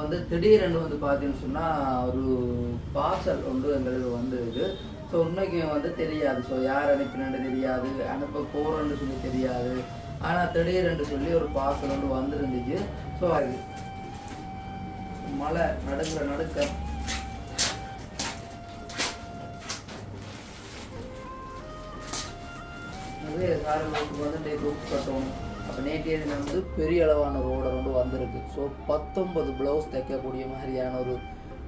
வந்து திடீரென்று வந்து பார்த்தீங்கன்னு சொன்னால் ஒரு பார்சல் ஒன்று எங்களுக்கு வந்துருக்கு. ஸோ உண்மைக்கு வந்து தெரியாது. ஸோ யார் அனுப்பினு தெரியாது, அனுப்ப போகிறோன்னு சொல்லி தெரியாது. ஆனால் திடீரென்று சொல்லி ஒரு பார்சல் ஒன்று வந்துருந்துச்சு. ஸோ அது மழை நடுக்க சாரலுக்கு வந்து ரூப் கட்டணும். அப்போ நேற்றைய தினம் வந்து பெரிய அளவான ஒரு ஆர்டர் ஒன்று வந்திருக்கு. ஸோ 19 ப்ளவுஸ் தைக்கக்கூடிய மாதிரியான ஒரு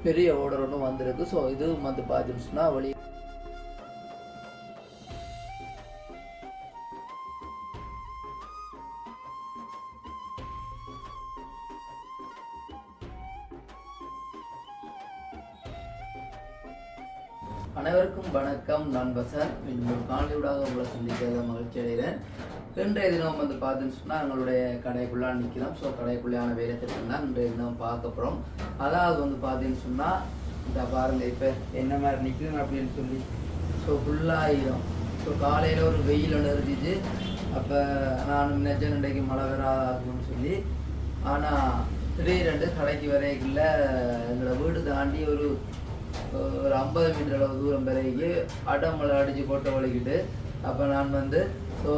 பெரிய ஆர்டர் ஒன்று வந்திருக்கு. ஸோ இது வந்து பார்த்தீங்கன்னா வழி அனைவருக்கும் வணக்கம். நான் பசன். இன்னும் காணொலியூடாக உங்களை சந்திக்கிறத மகிழ்ச்சி அடைகிறேன். இன்றைய தினம் வந்து பார்த்தீங்கன்னு சொன்னால் எங்களுடைய கடைக்குள்ளே நிற்கிறோம். ஸோ கடைக்குள்ளையான வேலை திட்டம் தான் இன்றைய தினம் பார்க்க போகிறோம். அதாவது வந்து பார்த்தீங்கன்னு சொன்னால் இந்த பாருங்கள் இப்போ என்ன மாதிரி நிற்கிறேன் அப்படின்னு சொல்லி. ஸோ ஃபுல்லாகிடும். ஸோ காலையில் ஒரு வெயில் ஒன்று இருந்துச்சு. அப்போ நான் நினைச்சேன் இன்றைக்கு மழை வராதுன்னு சொல்லி. ஆனால் திடீரெண்டு கடைக்கு வரைக்குள்ள எங்களோட வீடு தாண்டி ஒரு 50 மீட்டர் அளவு தூரம் வரைக்கு அடமலை அடித்து போட்ட வலிக்கிட்டு. அப்போ நான் வந்து ஸோ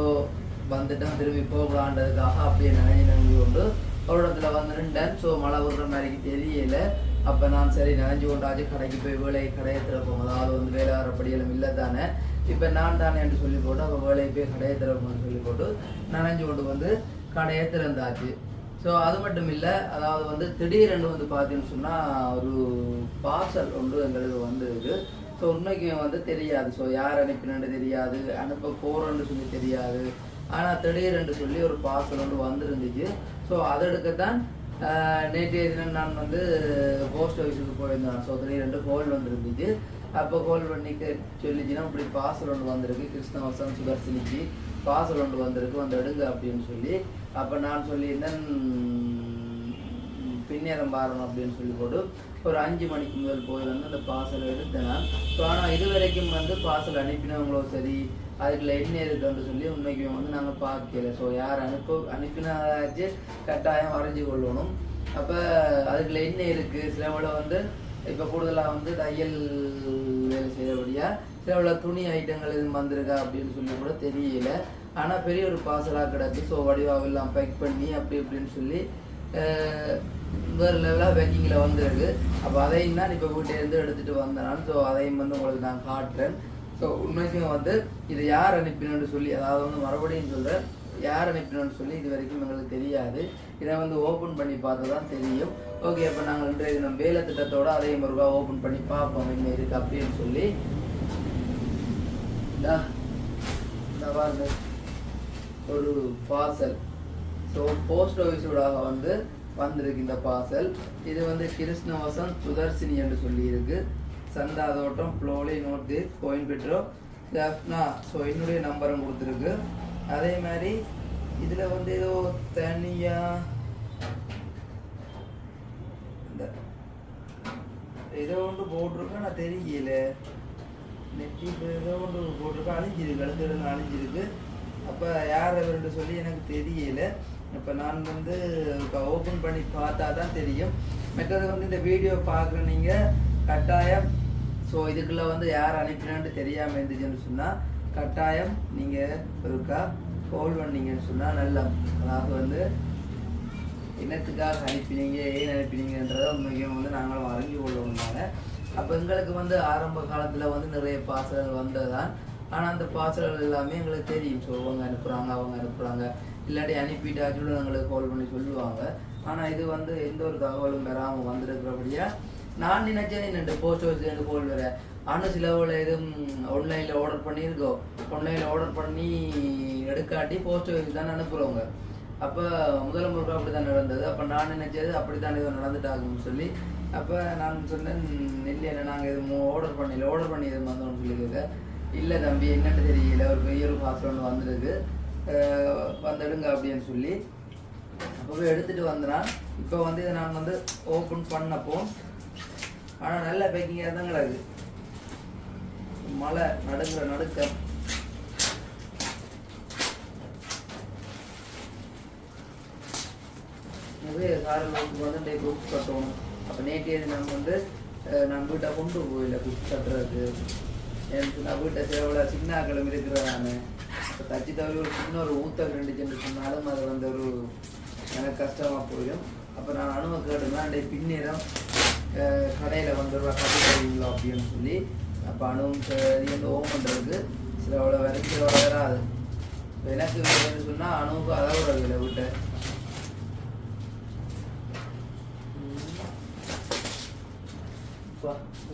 வந்துட்டேன், திரும்பி போகலான்றதுக்காக அப்படியே நனைஞ்சு கொண்டு ஒரு இடத்துல வந்து நின்றேன். ஸோ மழை விடுற மாதிரிக்கு தெரியல. அப்போ நான் சரி நனைஞ்சு கொண்டாச்சு கடைக்கு போய் வேலையை கடையை திறப்போம். அதாவது வந்து வேலை வரப்படியெல்லாம் இல்லை தானே, இப்போ நான் தானே என்று சொல்லி போட்டு அப்போ வேலையை போய் கடையை திறப்போம்னு சொல்லி போட்டு நனைஞ்சு கொண்டு வந்து கடையை திறந்தாச்சு. ஸோ அது மட்டும் இல்லை, அதாவது வந்து திடீரென்று வந்து பார்த்தீங்கன்னு சொன்னால் ஒரு பார்சல் ஒன்று எங்களுக்கு வந்துருக்கு. ஸோ உண்மைக்கு வந்து தெரியாது. ஸோ யார் அனுப்பினு தெரியாது, அனுப்ப போகிறோன்னு சொல்லி தெரியாது. ஆனால் திடீரென்று சொல்லி ஒரு பார்சல் ஒன்று வந்துருந்துச்சு. ஸோ அதை எடுக்கத்தான் நேற்றைய தினம் நான் வந்து போஸ்ட் ஆஃபீஸுக்கு போயிருந்தேன். ஸோ திடீரென்று கோல் வந்துருந்துச்சு. அப்போ கோல் பண்ணி சொல்லிச்சுன்னா இப்படி பார்சல் ஒன்று வந்திருக்கு, கிருஷ்ணவசம் சுதர்சினிக்கு பார்சல் ஒன்று வந்திருக்கு, வந்து எடுங்க அப்படின்னு சொல்லி. அப்போ நான் சொல்லியிருந்தேன் பின்னேரம் பாருங்க அப்படின்னு சொல்லி போட்டு ஒரு 5 மணிக்கு முதல் போய் வந்து அந்த பார்சலை எடுத்தேன். ஸோ ஆனால் இது வரைக்கும் வந்து பார்சல் அனுப்பினவங்களோ சரி அதுக்குள்ள என்ன இருக்குன்னு சொல்லி உண்மைக்கும் வந்து நாங்கள் பார்க்கல. ஸோ யார் அனுப்பினாச்சு கட்டாயம் வரைஞ்சி கொள்ளணும். அப்போ அதுக்குள்ள என்ன இருக்குது, சிலவளை வந்து இப்போ கூடுதலாக வந்து தையல் வேலை செய்யறபடியாக சிலவளை துணி ஐட்டங்கள் எதுவும் வந்திருக்கா அப்படின்னு சொல்லி கூட தெரியல. ஆனால் பெரிய ஒரு பார்சலாக கிடக்கு. ஸோ வடிவாவெல்லாம் பேக் பண்ணி அப்படி இப்படின்னு சொல்லி வேறு லெவலாக பேக்கிங்கில் வந்துருக்கு. அப்போ அதையும் தான் இப்போ வீட்டிலேருந்து எடுத்துகிட்டு வந்தேன். ஸோ அதையும் வந்து உங்களுக்கு நான் காட்டுறேன். ஸோ உண்மைக்கும் வந்து இது யார் அனுப்பினு சொல்லி, அதாவது வந்து மறுபடியும் சொல்கிறேன், யார் அனுப்பினு சொல்லி இது வரைக்கும் எங்களுக்கு தெரியாது. இதை வந்து ஓப்பன் பண்ணி பார்த்து தான் தெரியும். ஓகே, அப்போ நாங்கள் இன்றைய தினம் வேலை திட்டத்தோடு அதையும் ஒரு ரூபா ஓப்பன் பண்ணி பார்ப்போம் என்ன இருக்குது அப்படின்னு சொல்லி. ஒரு பார்சல். ஸோ போஸ்ட் ஆஃபீஸோடாக வந்து வந்திருக்கு இந்த பார்சல். இது வந்து கிருஷ்ணவசம் சுதர்சினி என்று சொல்லியிருக்கு. சந்தாதோட்டம் ப்ளோலி நோட்டு கோயம்புத்தூர் ஜாஃப்னா. ஸோ என்னுடைய நம்பரும் கொடுத்துருக்கு. அதே மாதிரி இதில் வந்து ஏதோ தனியாக இந்த ஏதோ ஒன்று போட்டிருக்கு, நான் தெரியல. நெட்டி ஏதோ ஒன்று போட்டிருக்கு, அழிஞ்சிருக்கு, கழுத்து அழிஞ்சிருக்கு. அப்போ யார் அவர்கிட்ட சொல்லி எனக்கு தெரியல. இப்போ நான் வந்து ஓப்பன் பண்ணி பார்த்தா தான் தெரியும். மற்றது வந்து இந்த வீடியோ பார்க்குற நீங்கள் கட்டாயம் ஸோ இதுக்குள்ளே வந்து யார் அனுப்பினான்னு தெரியாமல் இருந்துச்சுன்னு சொன்னால் கட்டாயம் நீங்கள் ஒருக்கா கால் பண்ணீங்கன்னு சொன்னால் நல்லா. அதாவது வந்து என்னத்துக்காக அனுப்பினீங்க, ஏன் அனுப்பினீங்கன்றதை உண்மையும் வந்து நாங்களும் அறிஞ்சு கொள்ளணும்னாங்க. அப்போ எங்களுக்கு வந்து ஆரம்ப காலத்தில் வந்து நிறைய பார்சல்கள் வந்தது தான். ஆனால் அந்த பார்சல்கள் எல்லாமே எங்களுக்கு தெரியும். ஸோ அவங்க அனுப்புகிறாங்க இல்லாட்டி அனுப்பிட்டாச்சும் எங்களுக்கு கால் பண்ணி சொல்லுவாங்க. ஆனால் இது வந்து எந்த ஒரு தகவலும் பெறாமல் வந்துருக்கிறபடியாக நான் நினைச்சேன் என்னட்டு போஸ்ட் ஆஃபீஸ்லேருந்து கால் வேறு. ஆனால் சிலவில் எதுவும் ஆன்லைனில் ஆர்டர் பண்ணியிருக்கோம். ஆன்லைனில் ஆர்டர் பண்ணி எடுக்காட்டி போஸ்ட் ஆஃபீஸ் தான் அனுப்புகிறவங்க. அப்போ முதல் முறை அப்படி தான் நடந்தது. அப்போ நான் நினைச்சது அப்படி தான் எதுவும் நடந்துட்டாங்கன்னு சொல்லி. அப்போ நான் சொன்னேன், இல்லை நாங்கள் எதுவும் ஆர்டர் பண்ணி எதுவும் வந்தோம்னு சொல்லி கேட்க, இல்லை தம்பி என்னட்டு தெரியல, ஒரு பெரிய ஒரு பார்சல் ஒன்று வந்துருக்கு, வந்துடுங்க அப்படின்னு சொல்லி அப்போ எடுத்துகிட்டு வந்துடான். இப்போ வந்து இதை நான் வந்து ஓப்பன் பண்ணப்போ ஆனால் நல்ல பேக்கிங்காக தான் கிடக்கு. மழை நடுக்க சாரலுக்கு வந்து குக்ஸ் கட்டணும். அப்போ நேற்றைய தினம் வந்து நான் வீட்டை கொண்டு போயில குக்ஸ் கட்டுறதுக்கு. எனக்கு நான் வீட்டை சேவல சின்னாக்களும் இருக்கிறதானே. இப்போ தச்சு தவிர ஒரு சின்ன ஒரு ஊத்தல் 2 சென்று சொன்னாலும் அது வந்து ஒரு எனக்கு கஷ்டமாக போயிடும். அப்போ நான் அனுமதி கேட்டுனா பின்னேரம் கடையில் வந்துடுவா கட்டி தருவீங்களா அப்படின்னு சொல்லி. அப்போ அணுவும் ஓம் பண்ணுறதுக்கு சில அவ்வளோ வரும் சில அவ்வளோ வராது. இப்போ எனக்கு சொன்னால் அணுவுக்கு அதாவது ஒரு இல்லை வீட்டை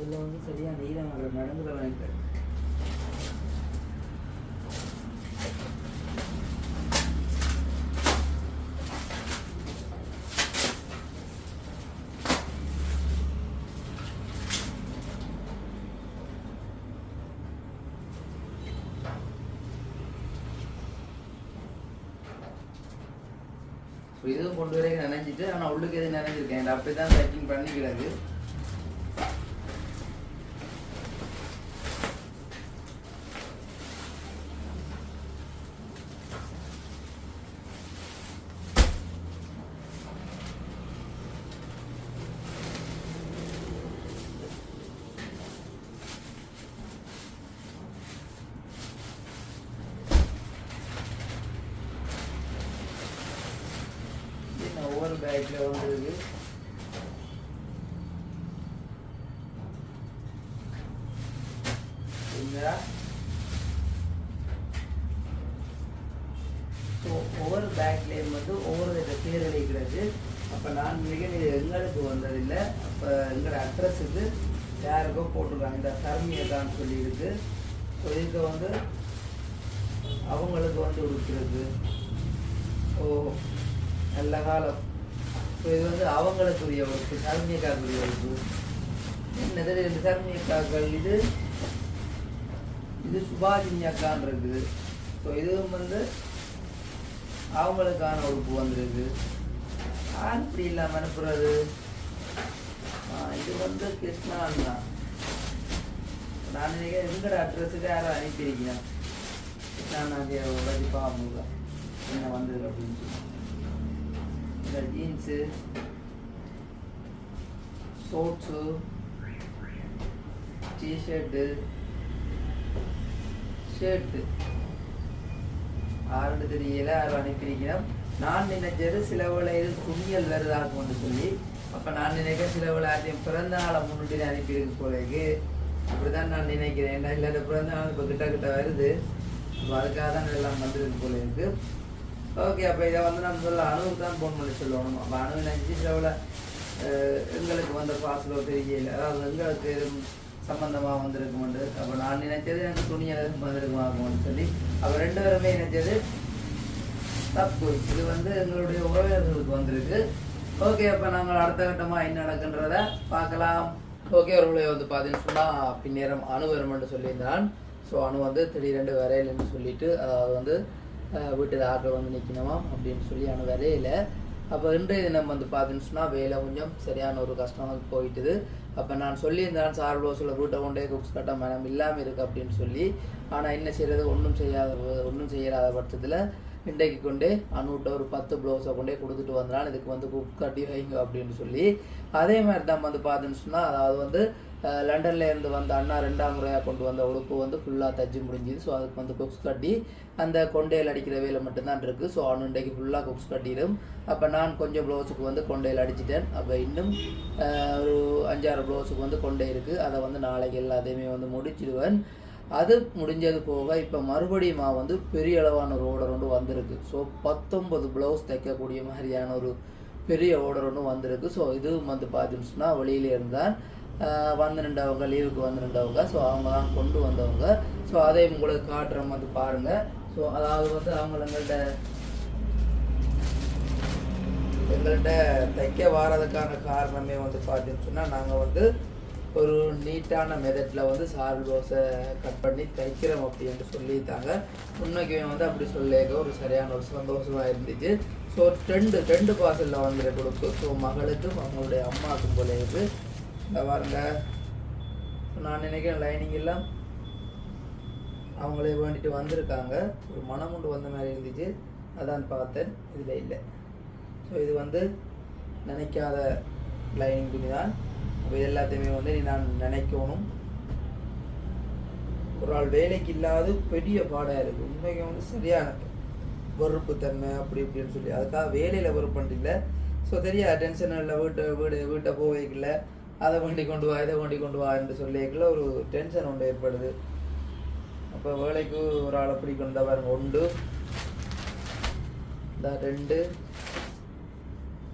இதில் வந்து சரியாக நீளமாக நடந்துட வாங்கிட்டு இதுவும் கொண்டு வரைக்கும் நினைஞ்சிட்டு ஆனால் உள்ளுக்கு எதுவும் நினைஞ்சிருக்கேன். அப்படி தான் பேக்கிங் பண்ணிக்கிறது. ஒவ்வொரு பேக்கில் வந்துருக்கு. ஒவ்வொரு பேக்லேயும் வந்து ஒவ்வொரு பேர் அளிக்கிறது. அப்போ நான் மிக எங்களுக்கு வந்ததில்லை. அப்போ எங்களோட அட்ரஸுக்கு யாருக்கோ போட்டிருக்காங்க. இந்த சர்மியக்கான்னு சொல்லியிருக்கு. இதுக்கு வந்து அவங்களுக்கு வந்து கொடுக்குறது. ஓ நல்ல காலம். ஸோ இது வந்து அவங்களுக்குரிய வகுப்பு, சர்மியக்காக்குரிய வகுப்பு. என்னது 2 சர்மியக்காக்கள். இது சுபாஜினியக்கான் இருக்குது. ஸோ இதுவும் வந்து அவங்களுக்கான வகுப்பு வந்துருக்கு. யார் இப்படி இல்லாமல் அனுப்புறது? இது வந்து கிருஷ்ணான் தான். நான் நினைக்கிறேன் எங்கட அட்ரஸுக்கு யாரும் அனுப்பியிருக்கேன். கிருஷ்ணா வதிப்பா அவங்க என்ன வந்தது அப்படின்னு சொல்லி. இந்த ஜீன்ஸு, ஷோர்ட்ஸு, டிஷர்ட்டு, ஷர்ட்டு 6 தெரியல 6 அனுப்பியிருக்கிறோம். நான் நினைச்சது சில வேளையில் துணியல் வருதாக்கும்னு சொல்லி. அப்போ நான் நினைக்க சில வேளையும் பிறந்த நாளை முன்னிட்டு அனுப்பியிருக்கு போலக்கு. அப்படிதான் நான் நினைக்கிறேன். ஏன்னா இல்லை பிறந்த நாள் இப்போ கிட்ட வருது. அப்போ அதுக்காக தான் எல்லாம் வந்துருக்கு போல இருக்கு. ஓகே, அப்போ இதை வந்து நம்ம சொல்ல அணுவுக்கு தான் ஃபோன் பண்ணி சொல்லணும். அப்போ அணு நினைச்சி சில வேளை எங்களுக்கு வந்த பாசலோ தெரியல, அதாவது எங்களுக்கு சம்பந்தமாக வந்திருக்குமெண்டு. அப்போ நான் நினைச்சது எனக்கு துணியல் வந்திருக்குமாக்கும்னு சொல்லி. அப்போ 2 பேருமே நினைச்சது தப்பு. இது வந்து எங்களுடைய உறவினர்களுக்கு வந்திருக்கு. ஓகே, அப்போ நாங்கள் அடுத்த கட்டமாக என்ன நடக்குன்றத பார்க்கலாம். ஓகே, அவர்களை வந்து பார்த்தீங்கன்னு சொன்னால் பின்னேரம் அணு வருமென்று சொல்லியிருந்தான். ஸோ அணு வந்து திடீரெண்டு வரையிலன்னு சொல்லிட்டு, அதாவது வந்து வீட்டில் ஆட்கள் வந்து நிற்கணுமா அப்படின்னு சொல்லி அணு வரையில. அப்போ இன்றைய தினம் வந்து பார்த்தீங்கன்னு சொன்னால் வேலை கொஞ்சம் சரியான ஒரு கஷ்டமாக போயிட்டுது. அப்போ நான் சொல்லியிருந்தேன் சார்போ சொல்ல வீட்டை கொண்டே குக்ஸ் கட்ட மனம் இல்லாமல் இருக்குது அப்படின்னு சொல்லி. ஆனால் என்ன செய்கிறது, ஒன்றும் செய்யாத பட்சத்தில் இன்றைக்கு கொண்டே அணுவிட்ட ஒரு 10 ப்ளவுஸை கொண்டே கொடுத்துட்டு வந்தான். இதுக்கு வந்து குக் கட்டி வைங்க அப்படின்னு சொல்லி. அதே மாதிரி தான் வந்து பார்த்துன்னு சொன்னால், அதாவது வந்து லண்டன்லேருந்து வந்த அண்ணா 2ஆம் முறையாக கொண்டு வந்த உடுப்பு வந்து ஃபுல்லாக தச்சு முடிஞ்சுது. ஸோ அதுக்கு வந்து குக்ஸ் கட்டி அந்த கொண்டையில் அடிக்கிற வேலை மட்டும்தான் இருக்குது. ஸோ அவனு இன்றைக்கு ஃபுல்லாக குக்ஸ் கட்டிடும். அப்போ நான் கொஞ்சம் ப்ளவுஸுக்கு வந்து கொண்டையில் அடிச்சிட்டேன். அப்போ இன்னும் ஒரு 5-6 ப்ளவுஸுக்கு வந்து கொண்டே இருக்குது. அதை வந்து நாளைக்கு எல்லாத்தையுமே வந்து முடிச்சிடுவேன். அது முடிஞ்சது போக இப்போ மறுபடியும் வந்து பெரிய அளவான ஒரு ஆர்டர் ஒன்று வந்திருக்கு. ஸோ 19 ப்ளவுஸ் தைக்கக்கூடிய மாதிரியான ஒரு பெரிய ஆர்டர் ஒன்று வந்திருக்கு. ஸோ இதுவும் வந்து பார்த்துன்னு சொன்னால் வெளியில இருந்தால் வந்து நின்றவங்க, லீவுக்கு வந்து நின்றவங்க. ஸோ அவங்க தான் கொண்டு வந்தவங்க. ஸோ அதை உங்களுக்கு காட்டுற மாதிரி பாருங்கள். ஸோ அதாவது வந்து அவங்க எங்கள்கிட்ட தைக்க வாரதுக்கான காரணமே வந்து பார்த்தீங்கன்னு சொன்னால், நாங்கள் வந்து ஒரு நீட்டான மெதட்டில் வந்து சார் தோசை கட் பண்ணி தைக்கிறோம் அப்படின்னு சொல்லிட்டாங்க. உண்மைக்குமே வந்து அப்படி சொல்லிக்க ஒரு சரியான ஒரு சந்தோஷமாக இருந்துச்சு. ஸோ ரெண்டு பார்சலில் வந்துட கொடுக்கு. ஸோ மகளுக்கும் அவங்களுடைய அம்மாவுக்கும் போல இருக்குது. இந்த பாருங்க, நான் நினைக்கிறேன் லைனிங் எல்லாம் அவங்களே வேண்டிட்டு வந்திருக்காங்க. ஒரு மனம் கொண்டு வந்த மாதிரி இருந்துச்சு, அதான் பார்த்தேன். இதில் இல்லை. ஸோ இது வந்து நினைக்காத லைனிங் துணி தான். அப்போ இது எல்லாத்தையுமே வந்து நான் நினைக்கணும். ஒரு ஆள் வேலைக்கு இல்லாத பெரிய பாடாக இருக்குது. உண்மைக்கு வந்து சரியான வெறுப்பு தன்மை அப்படி இப்படின்னு சொல்லி அதுக்காக வேலையில் வெறுப்பு இல்லை. ஸோ தெரியாது டென்ஷன் இல்லை. வீட்டை போவைக்கல அதை வண்டி கொண்டு வா இதை வண்டி கொண்டு வா என்று சொல்லிக்கல ஒரு டென்ஷன் ஒன்று ஏற்படுது. அப்போ வேலைக்கு ஒரு ஆளை பிடிக்கணும் தான் பாருங்க. 1 2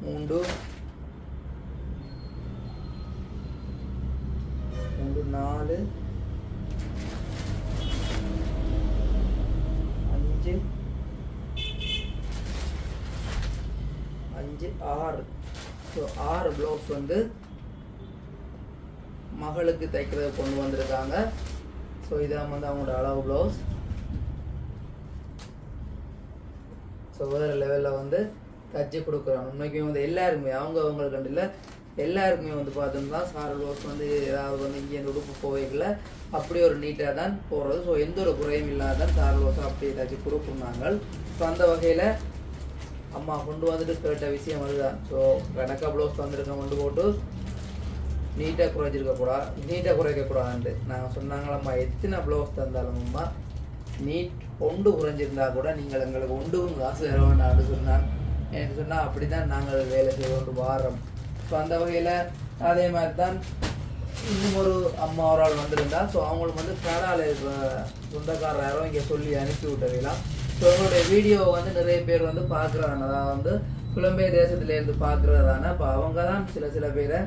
3 4 5 6. ஸோ 6 ப்ளவுஸ் வந்து மகளுக்கு தைக்கிறத கொண்டு வந்திருக்காங்க. ஸோ இதான் வந்து அவங்களோட அளவு ப்ளவுஸ். ஸோ வேறு லெவலில் வந்து தச்சு கொடுக்குறாங்க. உண்மைக்குமே வந்து எல்லாருக்குமே அவங்களுக்கு கண்டு இல்லை எல்லாருக்குமே வந்து பார்த்தோம்னா சார் ப்ளவுஸ் வந்து ஏதாவது வந்து இங்கேருந்து உடுப்பு போவைக்கல அப்படி ஒரு நீட்டாக தான் போடுறது. ஸோ எந்த ஒரு குறையும் இல்லாதான் சார் ப்ளவுஸை அப்படியே தச்சு கொடுக்குறாங்க. ஸோ அந்த வகையில் அம்மா கொண்டு வந்துட்டு கேட்ட விஷயம் அதுதான். ஸோ கணக்காக ப்ளவுஸ் வந்துருக்க கொண்டு போட்டு நீட்டாக குறைக்கக்கூடாதுன்ட்டு நாங்கள் சொன்னாங்களம்மா எத்தனை ப்ளவுஸ் தந்தாலும் அம்மா நீட் ஒன்று குறைஞ்சிருந்தா கூட நீங்கள் எங்களுக்கு ஒன்றுக்கும் காசு தர வேண்டாம்னு சொன்னான். எனக்கு சொன்னால் அப்படி தான் நாங்கள் வேலை செய்து கொண்டு வாரோம். ஸோ அந்த வகையில் அதே மாதிரி தான் இன்னும் ஒரு அம்மா ஒரு ஆள் வந்திருந்தா. ஸோ அவங்களுக்கு வந்து கடால சொந்தக்காரர் யாரும் இங்கே சொல்லி அனுப்பி விட்டவையெல்லாம். ஸோ அவங்களுடைய வீடியோ வந்து நிறைய பேர் வந்து பார்க்குறாங்க. அதாவது வந்து புலம்பெயர் தேசத்துலேருந்து பார்க்குறதான. இப்போ அவங்க தான் சில பேரை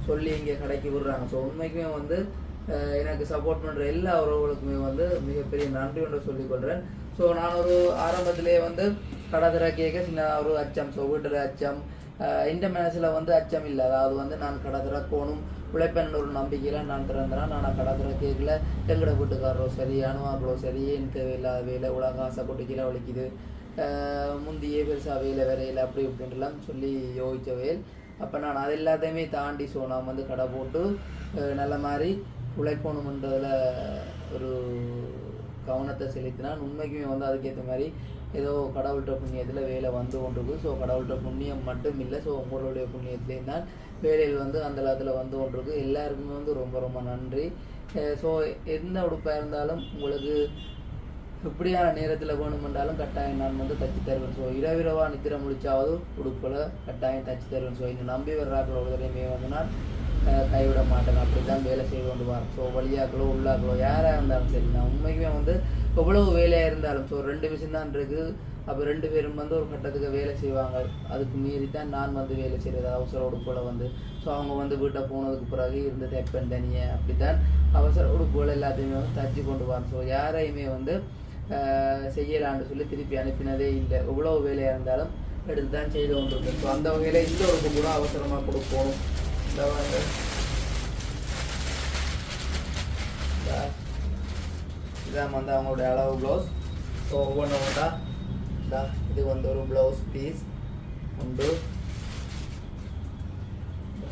சொல்லி இங்கே கடைக்கு விடுறாங்க. ஸோ உண்மைக்குமே வந்து எனக்கு சப்போர்ட் பண்ணுற எல்லா உறவுகளுக்குமே வந்து மிகப்பெரிய நன்றி ஒன்று சொல்லிக்கொள்கிறேன். ஸோ நான் ஒரு ஆரம்பத்திலே வந்து கடை திற கேட்க சின்ன ஒரு அச்சம். ஸோ வீட்டில் அச்சம் இந்த மனசில் வந்து அச்சம் இல்லை. அதாவது வந்து நான் கடை திறக்கணும் உழைப்பேன் ஒரு நம்பிக்கையில் நான் திறந்துறேன். நான் கடை திற கேட்கல எங்கட வீட்டுக்காரரோ சரி அணுவாக்களோ சரி என் தேவையில்லாத வேலை உலக ஆசைப்பட்டு கீழே வலிக்குது முந்தையே பெருசாக வேலை வேலையில் அப்படி இப்படின்ட்டுலாம் சொல்லி யோசிச்ச வேல். அப்போ நான் அது எல்லாத்தையுமே தாண்டி ஸோ நான் வந்து கடை போட்டு நல்ல மாதிரி உழைக்கணுன்றதில் ஒரு கவனத்தை செலுத்தினான். உண்மைக்குமே வந்து அதுக்கேற்ற மாதிரி ஏதோ கடவுள்கிட்ட புண்ணியத்தில் வேலை வந்து கொண்டிருக்கு. ஸோ கடவுள்கிட்ட புண்ணியம் மட்டும் இல்லை. ஸோ உங்களுடைய புண்ணியத்துலேயும் தான் வேலையில் வந்து அந்த இடத்துல வந்து கொண்டிருக்கு. எல்லாருக்குமே வந்து ரொம்ப ரொம்ப நன்றி. ஸோ எந்த உடுப்பாக இருந்தாலும் உங்களுக்கு எப்படியான நேரத்தில் வேணுமென்றாலும் கட்டாயம் நான் வந்து தச்சு தருவேன். ஸோ இரவிரவா நித்திர முடிச்சாவது உடுப்பில் கட்டாயம் தச்சு தருவேன். ஸோ இன்னும் நம்பி வர்றாக்களோ ஒருத்தரையுமே வந்து நான் கைவிட மாட்டேன். அப்படி தான் வேலை செய்து கொண்டு வரேன். ஸோ வழியாக்களோ உள்ளாக்களோ யாராக இருந்தாலும் சரி நான் உண்மைக்குமே வந்து எவ்வளவு வேலையாக இருந்தாலும் ஸோ 2 மிஷின் தான் இருக்குது. அப்போ 2 பேரும் வந்து ஒரு கட்டத்துக்கு வேலை செய்வாங்க. அதுக்கு மீறி தான் நான் வந்து வேலை செய்கிறது அவசர உடுப்புகளை வந்து. ஸோ அவங்க வந்து வீட்டை போனதுக்கு பிறகு இருந்து தைப்பேன் தனியை அப்படி தான் அவசர உடுப்புகள் எல்லாத்தையுமே வந்து தச்சு கொண்டு வரேன். ஸோ யாரையுமே வந்து செய்யலான்னு சொல்லி திருப்பி அனுப்பினதே இல்லை. எவ்வளோ வேலையாக இருந்தாலும் எடுத்து தான் செய்து கொண்டிருக்கேன். ஸோ அந்த வகையில் இந்த உடுப்பு கூட அவசரமாக கொடுக்கணும். இதான் வந்து அவங்களுடைய அளவு ப்ளவுஸ். ஸோ ஒவ்வொன்று ஒன்றா இது வந்து ஒரு ப்ளவுஸ் பீஸ் உண்டு.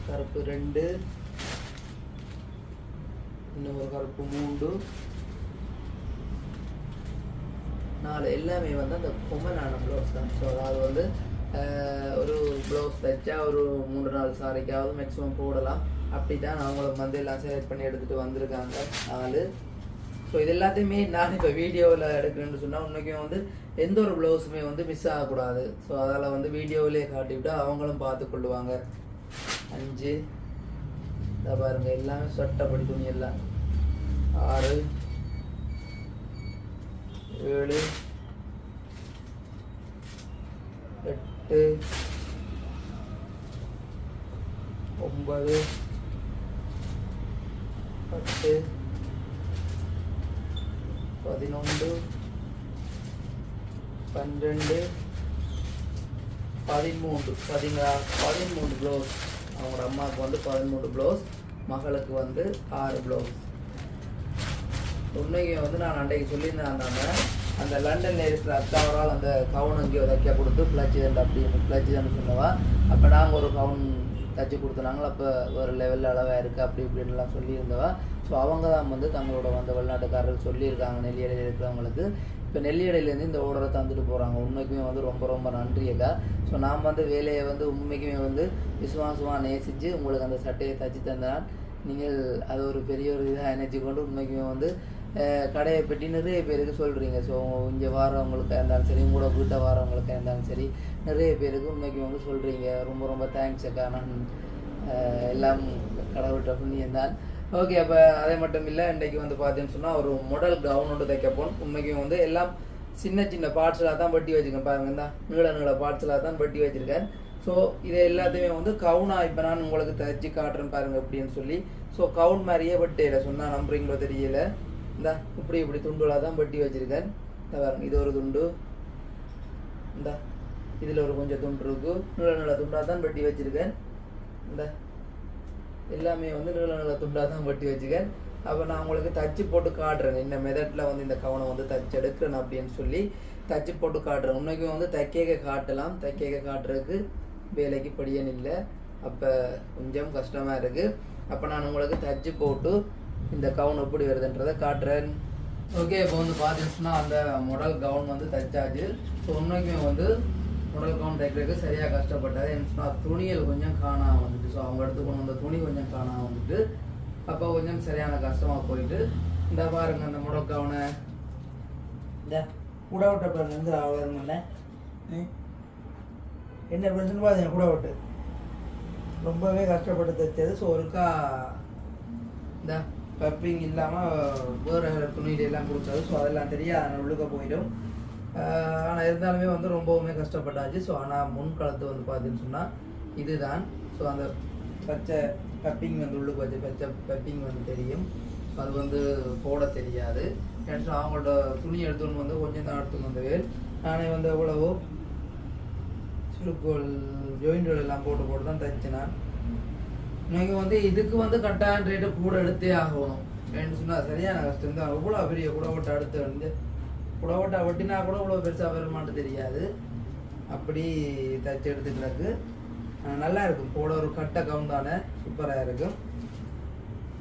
கருப்பு 2 இன்னும் ஒரு கருப்பு 3 4 எல்லாமே வந்து அந்த கொமனான ப்ளவுஸ் தான். ஸோ அதாவது வந்து ஒரு ப்ளவுஸ் தைச்சா ஒரு 3-4 சாரிக்காவது மேக்ஸிமம் போடலாம். அப்படி தான் அவங்களுக்கு வந்து எல்லாம் செலக்ட் பண்ணி எடுத்துகிட்டு வந்திருக்காங்க 4. ஸோ இது எல்லாத்தையுமே நான் இப்போ வீடியோவில் எடுக்கிறேன்னு சொன்னால் உண்மைக்கும் வந்து எந்த ஒரு ப்ளவுஸுமே வந்து மிஸ் ஆகக்கூடாது. ஸோ அதில் வந்து வீடியோவிலே காட்டிவிட்டு அவங்களும் பார்த்து கொள்ளுவாங்க. 5 இதை பாருங்கள் எல்லாமே சொட்டப்படி துணி எல்லாம் 6 7 8 9 10 11 12 13 ப்ளவுஸ். அவங்களோட அம்மாவுக்கு வந்து 13 ப்ளவுஸ், மகளுக்கு வந்து 6 ப்ளவுஸ். உண்மைக்கு வந்து நான் அன்றைக்கு சொல்லியிருந்தேன் அந்த லண்டனில் இருக்கிற அக்காவரால் அந்த கவுன் அங்கேயோ தைக்க கொடுத்து பிளச்சிதன்னு சொன்னவா. அப்போ நாங்கள் ஒரு கவுன் தச்சு கொடுத்தனாங்களோ அப்போ ஒரு லெவலில் அளவாக இருக்குது அப்படி இப்படின்லாம் சொல்லியிருந்தவா. ஸோ அவங்க தான் வந்து தங்களோட வந்து வெளிநாட்டுக்காரர்கள் சொல்லியிருக்காங்க நெல்லியலையில் இருக்கிறவங்களுக்கு இப்போ நெல்லியடையிலேருந்து இந்த ஓர்டரை தந்துட்டு போகிறாங்க. உண்மைக்குமே வந்து ரொம்ப ரொம்ப நன்றி அக்கா. ஸோ நாம் வந்து வேலையை வந்து உண்மைக்குமே வந்து விசுவாசமாக நேசித்து உங்களுக்கு அந்த சட்டையை தச்சு தந்தால் நீங்கள் அது ஒரு பெரிய ஒரு இதாக நினச்சி கொண்டு உண்மைக்குமே வந்து கடையை பற்றி நிறைய பேருக்கு சொல்கிறீங்க. ஸோ இங்கே வாரவங்களுக்காக இருந்தாலும் சரி, உங்களோட வீட்டை வாரவங்களுக்காக இருந்தாலும் சரி, நிறைய பேருக்கு உண்மைக்குமே வந்து சொல்கிறீங்க. ரொம்ப ரொம்ப தேங்க்ஸ் அக்கா. நான் எல்லாம் கடவுள்கிட்ட புண்ணியம் தான். ஓகே, அப்போ அதே மட்டும் இல்லை, இன்றைக்கு வந்து பார்த்தீங்கன்னு சொன்னால் ஒரு மாடல் கவுன் ஒன்று தைக்க போகணும். உண்மைக்கும் வந்து எல்லாம் சின்ன சின்ன பார்ட்ஸில் தான் வெட்டி வச்சுருக்கேன். பாருங்க, தான் நீள பார்ட்ஸில் தான் வெட்டி வச்சுருக்கேன். ஸோ இதை எல்லாத்தையுமே வந்து கவுனாக இப்போ நான் உங்களுக்கு தைச்சி காட்டுறேன் பாருங்க அப்படின்னு சொல்லி. ஸோ கவுன் மாதிரியே வெட்டையில சொன்னால் நம்புறீங்களோ தெரியல. இந்த இப்படி துண்டுகளாக தான் வெட்டி வச்சுருக்கேன். இந்த பாருங்க, இது ஒரு துண்டு, இந்த இதில் ஒரு கொஞ்சம் துண்டு இருக்கு. நீள துண்டாக தான் வெட்டி வச்சுருக்கேன். இந்த எல்லாமே வந்து நீள துண்டாக தான் வெட்டி வச்சுக்கேன். அப்போ நான் உங்களுக்கு தச்சு போட்டு காட்டுறேன் இந்த மெதட்டில் வந்து இந்த கவனை வந்து தச்சு எடுக்கிறேன் அப்படின்னு சொல்லி தச்சு போட்டு காட்டுறேன். உண்மைக்கும் வந்து தைக்க காட்டலாம், தைக்க காட்டுறதுக்கு வேலைக்கு படியன் இல்லை. அப்போ கொஞ்சம் கஷ்டமாக இருக்குது. அப்போ நான் உங்களுக்கு தச்சு போட்டு இந்த கவுன் எப்படி வருதுன்றதை காட்டுறேன். ஓகே, இப்போ வந்து பார்த்தீங்கன்னா அந்த மாடல் கவுன் வந்து தைச்சாச்சு. ஸோ உண்மைக்குமே வந்து மாடல் கவுன் தைக்கிறதுக்கு சரியாக கஷ்டப்பட்டது. என்ன துணிகள் கொஞ்சம் காணாமல் வந்துட்டு, ஸோ அவங்க எடுத்துக்கணும் அந்த துணி கொஞ்சம் காணாமல் வந்துட்டு, அப்போ கொஞ்சம் சரியான கஷ்டமாக போயிட்டு. இந்த பாருங்க, அந்த மாடல் கவுனை இந்த கூடவிட்ட பாருங்க, இந்த வருங்கண்ணே என்ன பிரச்சனை பார்த்தீங்க, கூடவிட்டு ரொம்பவே கஷ்டப்பட்டு தைச்சது. ஸோ ஒருக்கா இந்த பப்பிங் இல்லாமல் வேறு துணியிலெல்லாம் கொடுத்தது. ஸோ அதெல்லாம் தெரியாது, உள்ளுக்க போயிடும். ஆனால் இருந்தாலுமே வந்து ரொம்பவுமே கஷ்டப்பட்டாச்சு. ஸோ ஆனால் முன்காலத்து வந்து பார்த்தீங்கன்னு சொன்னால் இதுதான். ஸோ அந்த பச்சை பப்பிங் வந்து உள்ளுக்கு வச்சு பச்சை பப்பிங் வந்து தெரியும், அது வந்து போட தெரியாது. ஏன்னா அவங்களோட துணி எடுத்துன்னு வந்து கொஞ்சம் தான் எடுத்துன்னு வந்தவே நானே வந்து எவ்வளவோ சுருக்கோல் ஜாயின்ட்கள் எல்லாம் போட்டு தான் தைச்சேன். நான் நீங்கள் வந்து இதுக்கு வந்து கட்டாயம் ரேட்டு கூட எடுத்தே ஆகணும். ஏன்னு சொன்னால் சரியான கஷ்டம் தான். எவ்வளோ பெரிய குடவட்டை அடுத்து வந்து குடவட்டை வெட்டினா கூட இவ்வளோ பெருசாக வருமானு தெரியாது. அப்படி தைச்சி எடுத்துக்கிறதுக்கு நல்லா இருக்கும். போட ஒரு கட்டை கவுன் தானே, சூப்பராக இருக்கும்.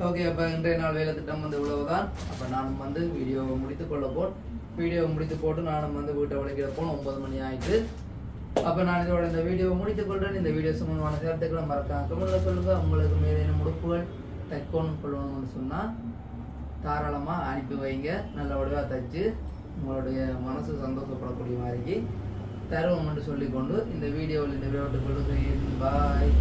ஓகே, அப்போ இன்றைய நாள் வேலை திட்டம் வந்து இவ்வளவுதான். அப்போ நானும் வந்து வீடியோவை முடித்து கொள்ள வீடியோவை முடித்து போட்டு நானும் வந்து வீட்டை உழைக்கிற 9 மணி ஆயிட்டு. அப்போ நான் இதோட இந்த வீடியோவை முடித்துக் கொள்கிறேன். இந்த வீடியோ சம்பந்தமான கருத்துக்களை மறக்காம கமெண்ட்ல சொல்லுங்கள். உங்களுக்கு மேலே முடுப்புகள் தைக்கணும் கொள்ளணும்னு சொன்னால் தாராளமாக அனுப்பி வைங்க. நல்ல வடிவாக தைச்சு உங்களுடைய மனசு சந்தோஷப்படக்கூடிய மாதிரி தருவோம் என்று சொல்லிக்கொண்டு இந்த வீடியோவில் இந்த வீடியோ கொள்கிறேன். பாய்.